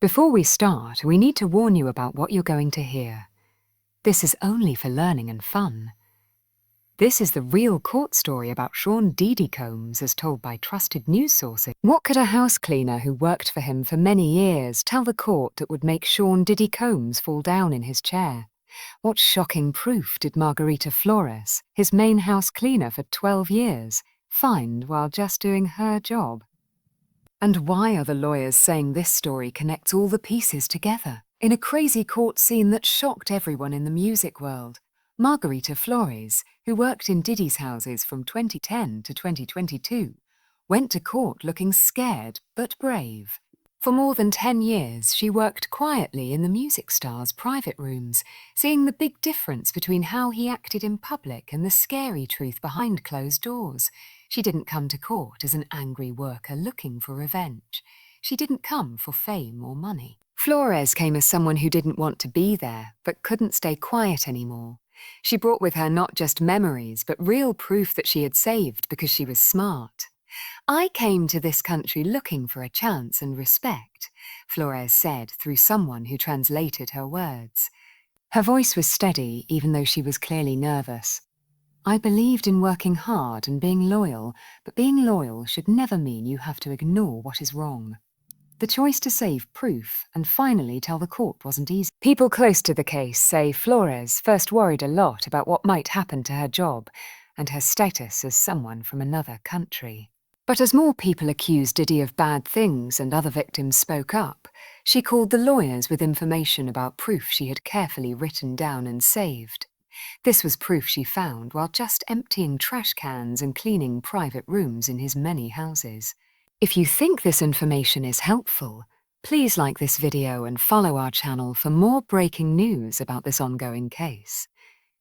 Before we start, we need to warn you about what you're going to hear. This is only for learning and fun. This is the real court story about Sean Diddy Combs as told by trusted news sources. What could a house cleaner who worked for him for many years tell the court that would make Sean Diddy Combs fall down in his chair? What shocking proof did Margarita Flores, his main house cleaner for 12 years, find while just doing her job? And why are the lawyers saying this story connects all the pieces together? In a crazy court scene that shocked everyone in the music world, Margarita Flores, who worked in Diddy's houses from 2010 to 2022, went to court looking scared but brave. For more than 10 years, she worked quietly in the music star's private rooms, seeing the big difference between how he acted in public and the scary truth behind closed doors. She didn't come to court as an angry worker looking for revenge. She didn't come for fame or money. Flores came as someone who didn't want to be there, but couldn't stay quiet anymore. She brought with her not just memories, but real proof that she had saved because she was smart. "I came to this country looking for a chance and respect," Flores said through someone who translated her words. Her voice was steady, even though she was clearly nervous. "I believed in working hard and being loyal, but being loyal should never mean you have to ignore what is wrong." The choice to save proof and finally tell the court wasn't easy. People close to the case say Flores first worried a lot about what might happen to her job and her status as someone from another country. But as more people accused Diddy of bad things and other victims spoke up, she called the lawyers with information about proof she had carefully written down and saved. This was proof she found while just emptying trash cans and cleaning private rooms in his many houses. If you think this information is helpful, please like this video and follow our channel for more breaking news about this ongoing case.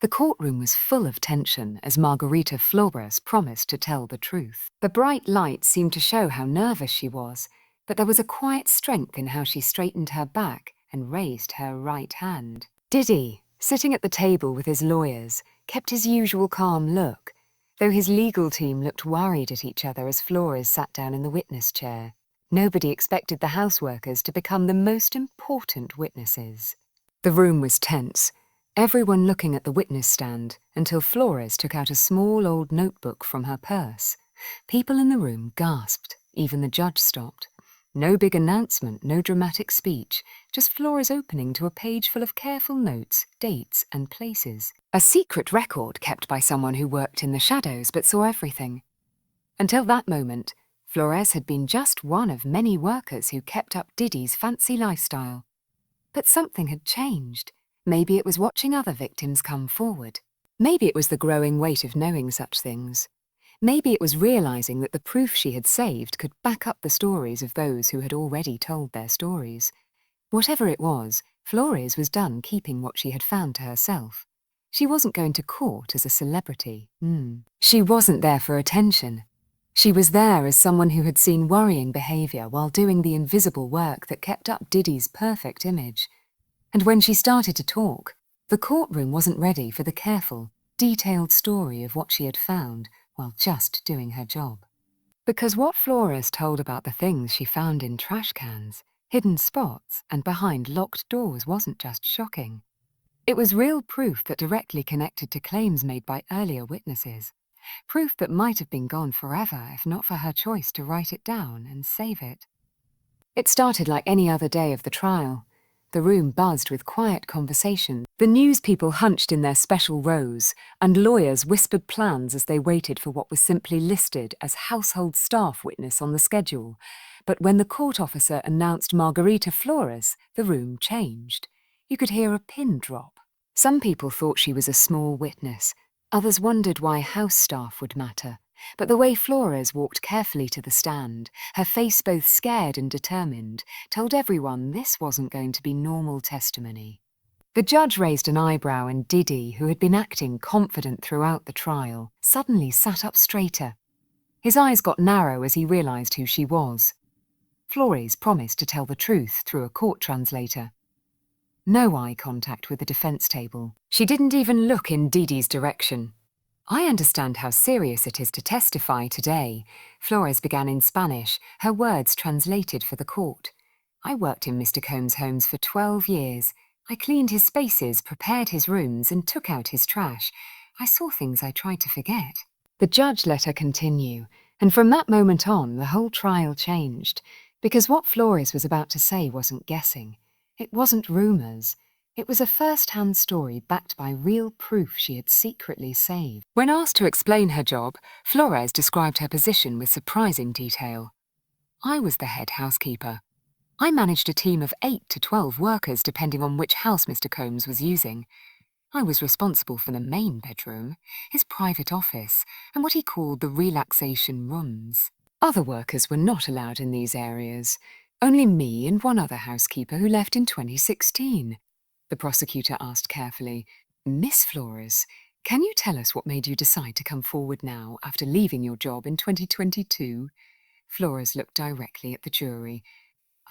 The courtroom was full of tension as Margarita Flores promised to tell the truth. The bright lights seemed to show how nervous she was, but there was a quiet strength in how she straightened her back and raised her right hand. Diddy, sitting at the table with his lawyers, kept his usual calm look, though his legal team looked worried at each other as Flores sat down in the witness chair. Nobody expected the houseworkers to become the most important witnesses. The room was tense, everyone looking at the witness stand until Flores took out a small old notebook from her purse. People in the room gasped, even the judge stopped. No big announcement, no dramatic speech, just Flores opening to a page full of careful notes, dates, and places. A secret record kept by someone who worked in the shadows but saw everything. Until that moment, Flores had been just one of many workers who kept up Diddy's fancy lifestyle. But something had changed. Maybe it was watching other victims come forward. Maybe it was the growing weight of knowing such things. Maybe it was realizing that the proof she had saved could back up the stories of those who had already told their stories. Whatever it was, Flores was done keeping what she had found to herself. She wasn't going to court as a celebrity. She wasn't there for attention. She was there as someone who had seen worrying behavior while doing the invisible work that kept up Diddy's perfect image. And when she started to talk, the courtroom wasn't ready for the careful, detailed story of what she had found while just doing her job. Because what Flores told about the things she found in trash cans, hidden spots, and behind locked doors wasn't just shocking. It was real proof that directly connected to claims made by earlier witnesses. Proof that might have been gone forever if not for her choice to write it down and save it. It started like any other day of the trial. The room buzzed with quiet conversation. The news people hunched in their special rows, and lawyers whispered plans as they waited for what was simply listed as household staff witness on the schedule. But when the court officer announced Margarita Flores, the room changed. You could hear a pin drop. Some people thought she was a small witness. Others wondered why house staff would matter. But the way Flores walked carefully to the stand, her face both scared and determined, told everyone this wasn't going to be normal testimony. The judge raised an eyebrow and Diddy, who had been acting confident throughout the trial, suddenly sat up straighter. His eyes got narrow as he realized who she was. Flores promised to tell the truth through a court translator. No eye contact with the defense table. She didn't even look in Diddy's direction. "I understand how serious it is to testify today," Flores began in Spanish, her words translated for the court. I worked in Mr. Combs' homes for 12 years. I cleaned his spaces, prepared his rooms, and took out his trash. I saw things I tried to forget. The judge let her continue, and from that moment on, the whole trial changed, because what Flores was about to say wasn't guessing. It wasn't rumours. It was a first-hand story backed by real proof she had secretly saved. When asked to explain her job, Flores described her position with surprising detail. I was the head housekeeper. I managed a team of 8 to 12 workers depending on which house Mr. Combs was using. I was responsible for the main bedroom, his private office, and what he called the relaxation rooms. Other workers were not allowed in these areas. Only me and one other housekeeper who left in 2016. The prosecutor asked carefully, "Miss Flores, can you tell us what made you decide to come forward now after leaving your job in 2022? Flores looked directly at the jury.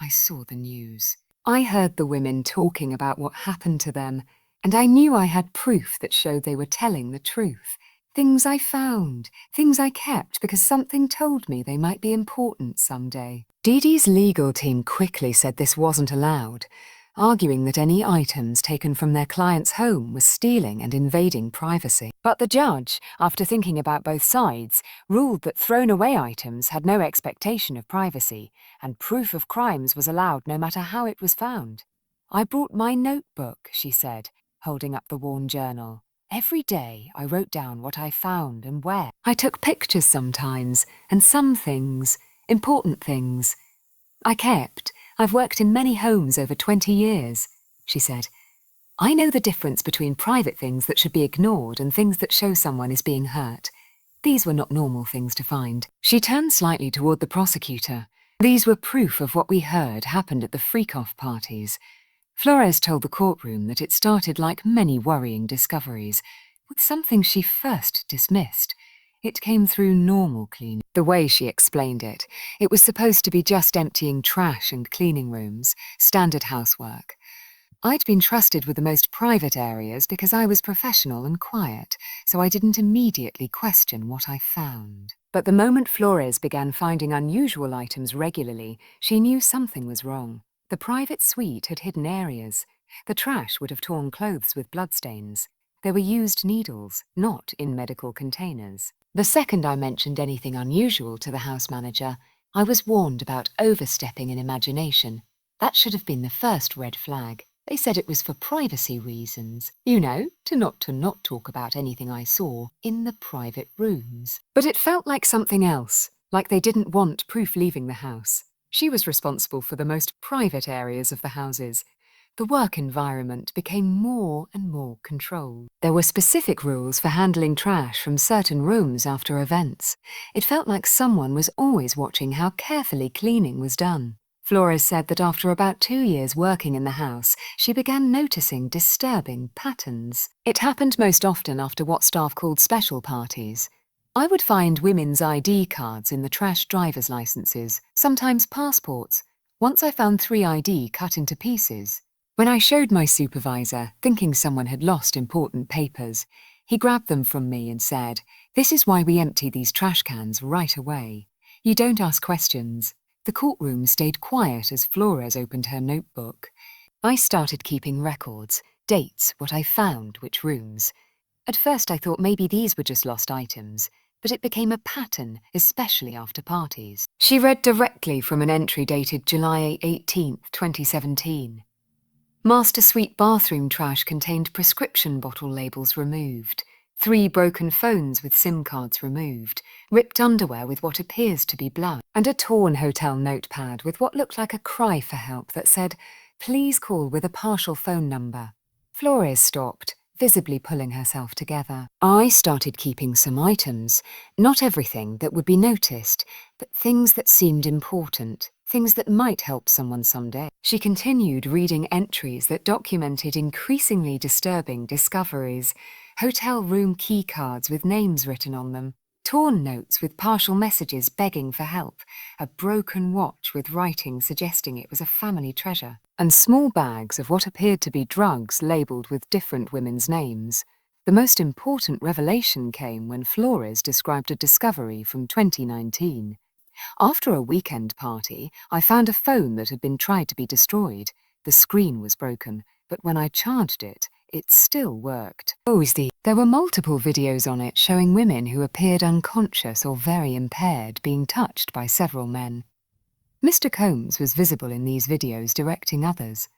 I saw the news. I heard the women talking about what happened to them, and I knew I had proof that showed they were telling the truth. Things I found, things I kept because something told me they might be important someday." Diddy's legal team quickly said this wasn't allowed, arguing that any items taken from their client's home was stealing and invading privacy. But the judge, after thinking about both sides, ruled that thrown-away items had no expectation of privacy, and proof of crimes was allowed no matter how it was found. "I brought my notebook," she said, holding up the worn journal. "Every day I wrote down what I found and where. I took pictures sometimes, and some things, important things, I kept. I've worked in many homes over 20 years, she said. I know the difference between private things that should be ignored and things that show someone is being hurt. These were not normal things to find." She turned slightly toward the prosecutor. "These were proof of what we heard happened at the freak-off parties." Flores told the courtroom that it started like many worrying discoveries, with something she first dismissed. It came through normal cleaning. The way she explained it, it was supposed to be just emptying trash and cleaning rooms, standard housework. I'd been trusted with the most private areas because I was professional and quiet, so I didn't immediately question what I found. But the moment Flores began finding unusual items regularly, she knew something was wrong. The private suite had hidden areas. The trash would have torn clothes with bloodstains. There were used needles, not in medical containers. The second I mentioned anything unusual to the house manager, I was warned about overstepping in imagination. That should have been the first red flag. They said it was for privacy reasons. You know, to not talk about anything I saw in the private rooms. But it felt like something else, like they didn't want proof leaving the house. She was responsible for the most private areas of the houses. The work environment became more and more controlled. There were specific rules for handling trash from certain rooms after events. It felt like someone was always watching how carefully cleaning was done. Flores said that after about 2 years working in the house, she began noticing disturbing patterns. It happened most often after what staff called special parties. I would find women's ID cards in the trash driver's licenses, sometimes passports. Once I found 3 ID cut into pieces. When I showed my supervisor, thinking someone had lost important papers, he grabbed them from me and said, "This is why we empty these trash cans right away. You don't ask questions." The courtroom stayed quiet as Flores opened her notebook. I started keeping records, dates, what I found, which rooms. At first I thought maybe these were just lost items, but it became a pattern, especially after parties. She read directly from an entry dated July 18, 2017. Master suite bathroom trash contained prescription bottle labels removed, 3 broken phones with SIM cards removed, ripped underwear with what appears to be blood, and a torn hotel notepad with what looked like a cry for help that said, "Please call with a partial phone number." Flores stopped, visibly pulling herself together. I started keeping some items, not everything that would be noticed, but things that seemed important. Things that might help someone someday. She continued reading entries that documented increasingly disturbing discoveries. Hotel room key cards with names written on them. Torn notes with partial messages begging for help. A broken watch with writing suggesting it was a family treasure. And small bags of what appeared to be drugs labelled with different women's names. The most important revelation came when Flores described a discovery from 2019. After a weekend party, I found a phone that had been tried to be destroyed. The screen was broken, but when I charged it, it still worked. There were multiple videos on it showing women who appeared unconscious or very impaired being touched by several men. Mr. Combs was visible in these videos directing others.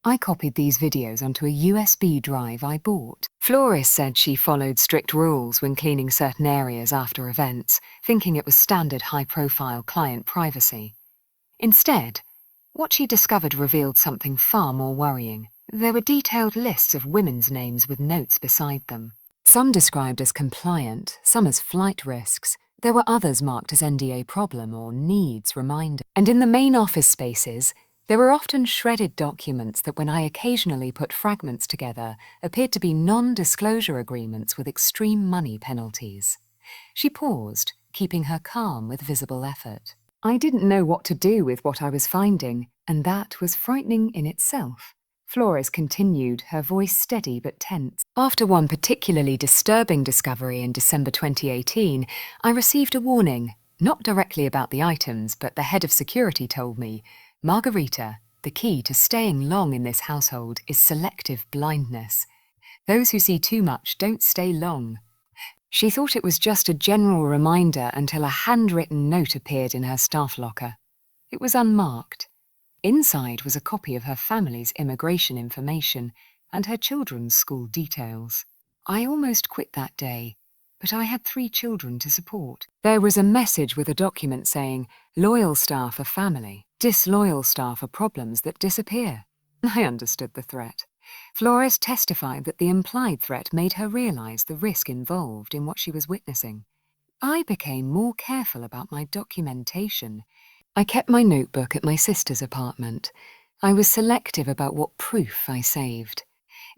I copied these videos onto a USB drive I bought. Flores said she followed strict rules when cleaning certain areas after events, thinking it was standard high-profile client privacy. Instead, what she discovered revealed something far more worrying. There were detailed lists of women's names with notes beside them. Some described as compliant, some as flight risks. There were others marked as NDA problem or needs reminder. And in the main office spaces, there were often shredded documents that, when I occasionally put fragments together, appeared to be non-disclosure agreements with extreme money penalties. She paused, keeping her calm with visible effort. I didn't know what to do with what I was finding, and that was frightening in itself. Flores continued, her voice steady but tense. After one particularly disturbing discovery in December 2018, I received a warning, not directly about the items, but the head of security told me, "Margarita, the key to staying long in this household is selective blindness. Those who see too much don't stay long." She thought it was just a general reminder until a handwritten note appeared in her staff locker. It was unmarked. Inside was a copy of her family's immigration information and her children's school details. I almost quit that day, but I had 3 children to support. There was a message with a document saying, "Loyal staff are family, disloyal staff are problems that disappear." I understood the threat. Flores testified that the implied threat made her realize the risk involved in what she was witnessing. I became more careful about my documentation. I kept my notebook at my sister's apartment. I was selective about what proof I saved.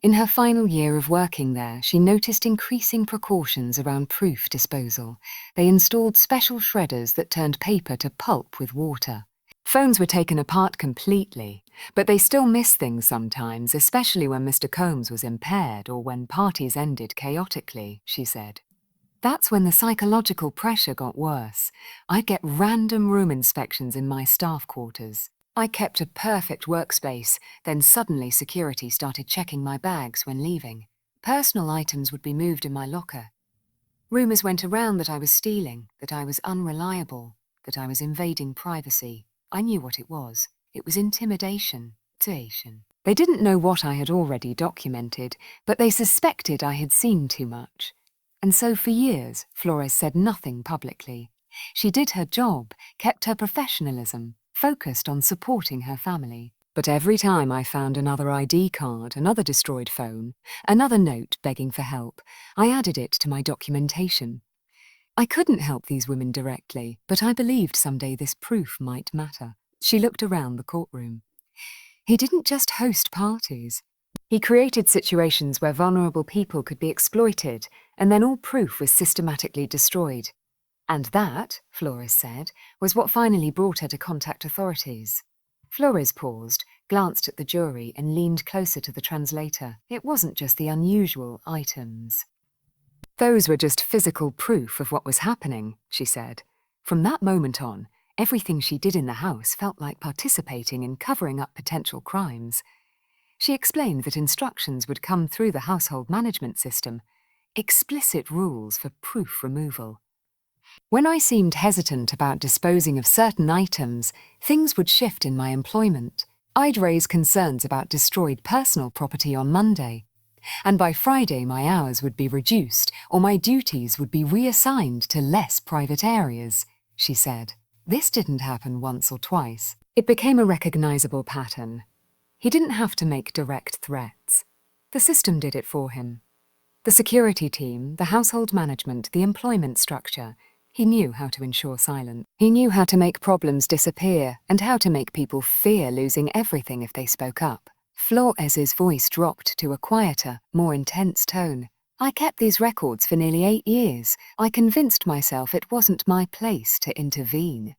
In her final year of working there, she noticed increasing precautions around proof disposal. They installed special shredders that turned paper to pulp with water. Phones were taken apart completely, but they still missed things sometimes, especially when Mr. Combs was impaired or when parties ended chaotically, she said. That's when the psychological pressure got worse. I'd get random room inspections in my staff quarters. I kept a perfect workspace, then suddenly security started checking my bags when leaving. Personal items would be moved in my locker. Rumors went around that I was stealing, that I was unreliable, that I was invading privacy. I knew what it was. It was intimidation. They didn't know what I had already documented, but they suspected I had seen too much. And so for years, Flores said nothing publicly. She did her job, kept her professionalism, focused on supporting her family. But every time I found another ID card, another destroyed phone, another note begging for help, I added it to my documentation. I couldn't help these women directly, but I believed someday this proof might matter. She looked around the courtroom. He didn't just host parties. He created situations where vulnerable people could be exploited, and then all proof was systematically destroyed. And that, Flores said, was what finally brought her to contact authorities. Flores paused, glanced at the jury, and leaned closer to the translator. It wasn't just the unusual items. Those were just physical proof of what was happening, she said. From that moment on, everything she did in the house felt like participating in covering up potential crimes. She explained that instructions would come through the household management system, explicit rules for proof removal. When I seemed hesitant about disposing of certain items, things would shift in my employment. I'd raise concerns about destroyed personal property on Monday, and by Friday my hours would be reduced or my duties would be reassigned to less private areas, she said. This didn't happen once or twice. It became a recognizable pattern. He didn't have to make direct threats. The system did it for him. The security team, the household management, the employment structure. He knew how to ensure silence. He knew how to make problems disappear and how to make people fear losing everything if they spoke up. Flores's voice dropped to a quieter, more intense tone. I kept these records for nearly 8 years. I convinced myself it wasn't my place to intervene.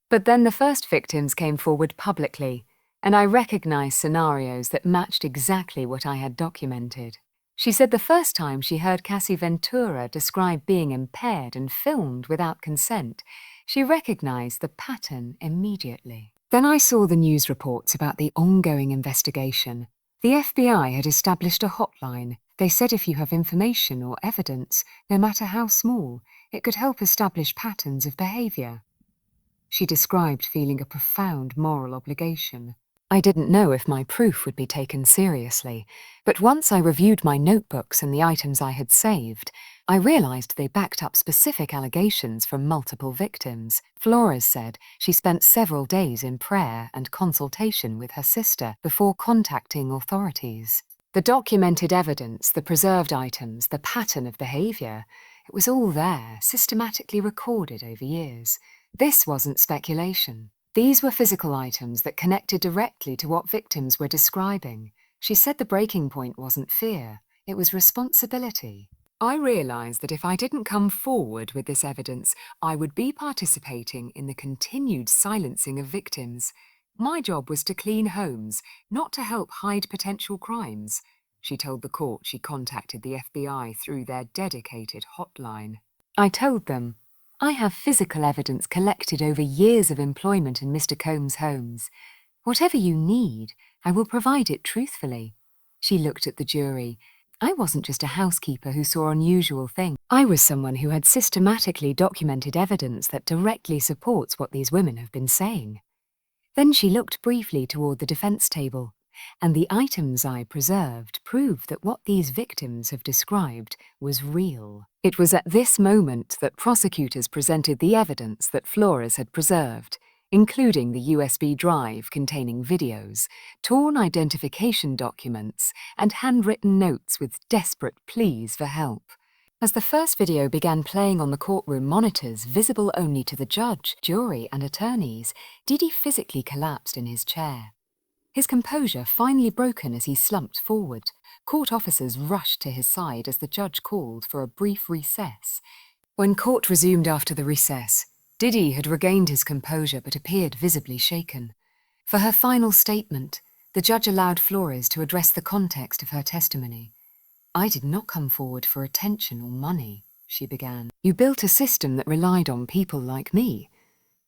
But then the first victims came forward publicly, and I recognized scenarios that matched exactly what I had documented. She said the first time she heard Cassie Ventura describe being impaired and filmed without consent, She recognized the pattern immediately. Then I saw the news reports about the ongoing investigation. The FBI had established a hotline. They said if you have information or evidence, no matter how small, it could help establish patterns of behavior. She described feeling a profound moral obligation. I didn't know if my proof would be taken seriously, but once I reviewed my notebooks and the items I had saved, I realized they backed up specific allegations from multiple victims. Flores said she spent several days in prayer and consultation with her sister before contacting authorities. The documented evidence, the preserved items, the pattern of behavior, it was all there, systematically recorded over years. This wasn't speculation. These were physical items that connected directly to what victims were describing. She said the breaking point wasn't fear, it was responsibility. I realized that if I didn't come forward with this evidence, I would be participating in the continued silencing of victims. My job was to clean homes, not to help hide potential crimes. She told the court she contacted the FBI through their dedicated hotline. I told them, I have physical evidence collected over years of employment in Mr. Combs' homes. Whatever you need, I will provide it truthfully. She looked at the jury. I wasn't just a housekeeper who saw unusual things. I was someone who had systematically documented evidence that directly supports what these women have been saying. Then she looked briefly toward the defense table, and the items I preserved proved that what these victims have described was real. It was at this moment that prosecutors presented the evidence that Flores had preserved, including the USB drive containing videos, torn identification documents, and handwritten notes with desperate pleas for help. As the first video began playing on the courtroom monitors, visible only to the judge, jury, and attorneys, Diddy physically collapsed in his chair. His composure finally broken as he slumped forward. Court officers rushed to his side as the judge called for a brief recess. When court resumed after the recess, Diddy had regained his composure but appeared visibly shaken. For her final statement, the judge allowed Flores to address the context of her testimony. I did not come forward for attention or money, she began. You built a system that relied on people like me.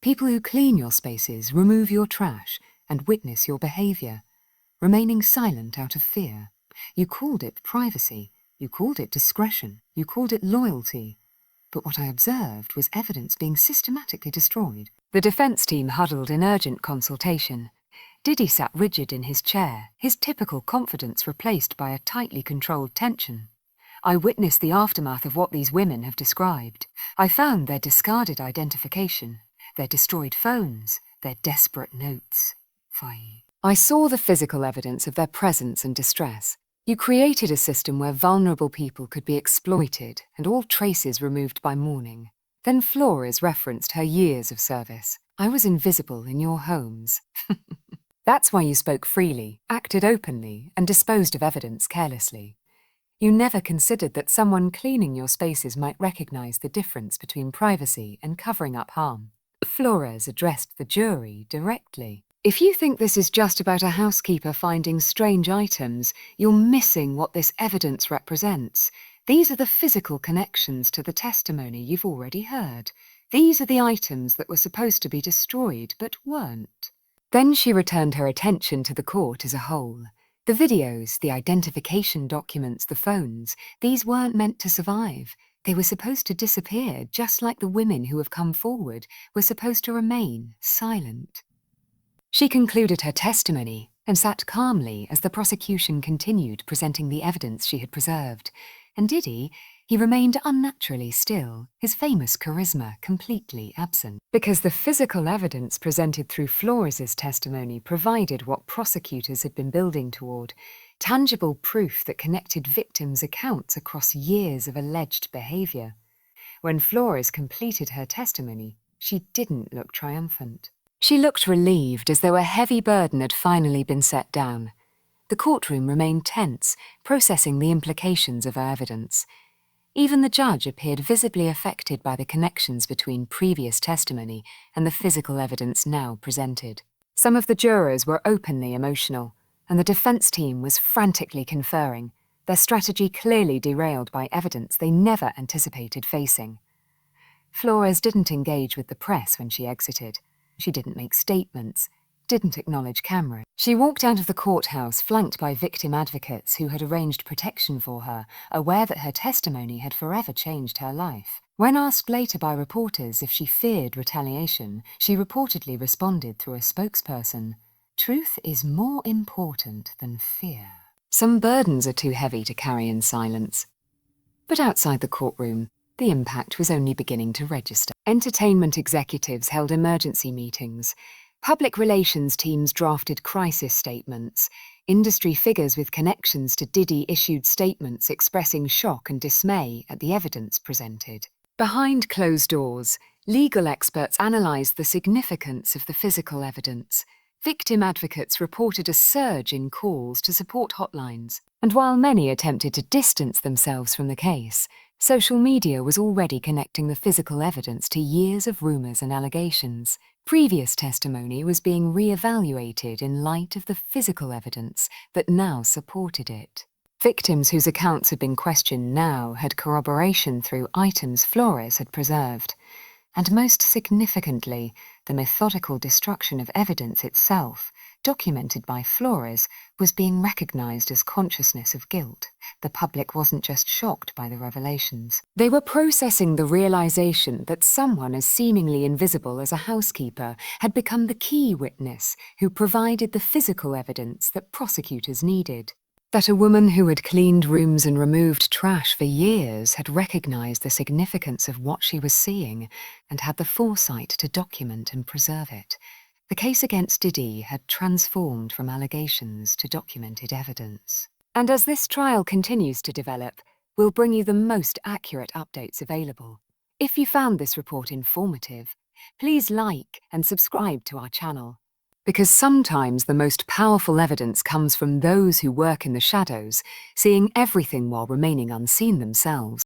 People who clean your spaces, remove your trash, and witness your behavior, remaining silent out of fear. You called it privacy, you called it discretion, you called it loyalty. But what I observed was evidence being systematically destroyed. The defense team huddled in urgent consultation. Diddy sat rigid in his chair, his typical confidence replaced by a tightly controlled tension. I witnessed the aftermath of what these women have described. I found their discarded identification, their destroyed phones, their desperate notes. I saw the physical evidence of their presence and distress. You created a system where vulnerable people could be exploited and all traces removed by morning. Then Flores referenced her years of service. I was invisible in your homes. That's why you spoke freely, acted openly, and disposed of evidence carelessly. You never considered that someone cleaning your spaces might recognize the difference between privacy and covering up harm. Flores addressed the jury directly. If you think this is just about a housekeeper finding strange items, you're missing what this evidence represents. These are the physical connections to the testimony you've already heard. These are the items that were supposed to be destroyed, but weren't. Then she returned her attention to the court as a whole. The videos, the identification documents, the phones, these weren't meant to survive. They were supposed to disappear, just like the women who have come forward were supposed to remain silent. She concluded her testimony and sat calmly as the prosecution continued presenting the evidence she had preserved. And Diddy, he remained unnaturally still, his famous charisma completely absent. Because the physical evidence presented through Flores's testimony provided what prosecutors had been building toward, tangible proof that connected victims' accounts across years of alleged behavior. When Flores completed her testimony, she didn't look triumphant. She looked relieved, as though a heavy burden had finally been set down. The courtroom remained tense, processing the implications of her evidence. Even the judge appeared visibly affected by the connections between previous testimony and the physical evidence now presented. Some of the jurors were openly emotional, and the defense team was frantically conferring, their strategy clearly derailed by evidence they never anticipated facing. Flores didn't engage with the press when she exited. She didn't make statements, didn't acknowledge cameras. She walked out of the courthouse flanked by victim advocates who had arranged protection for her, aware that her testimony had forever changed her life. When asked later by reporters if she feared retaliation, she reportedly responded through a spokesperson, "Truth is more important than fear." Some burdens are too heavy to carry in silence. But outside the courtroom, the impact was only beginning to register. Entertainment executives held emergency meetings. Public relations teams drafted crisis statements. Industry figures with connections to Diddy issued statements expressing shock and dismay at the evidence presented. Behind closed doors, legal experts analysed the significance of the physical evidence. Victim advocates reported a surge in calls to support hotlines. And while many attempted to distance themselves from the case, social media was already connecting the physical evidence to years of rumours and allegations. Previous testimony was being re-evaluated in light of the physical evidence that now supported it. Victims whose accounts had been questioned now had corroboration through items Flores had preserved. And most significantly, the methodical destruction of evidence itself, documented by Flores, was being recognized as consciousness of guilt. The public wasn't just shocked by the revelations. They were processing the realization that someone as seemingly invisible as a housekeeper had become the key witness who provided the physical evidence that prosecutors needed. That a woman who had cleaned rooms and removed trash for years had recognized the significance of what she was seeing and had the foresight to document and preserve it. The case against Diddy had transformed from allegations to documented evidence. And as this trial continues to develop, we'll bring you the most accurate updates available. If you found this report informative, please like and subscribe to our channel. Because sometimes the most powerful evidence comes from those who work in the shadows, seeing everything while remaining unseen themselves.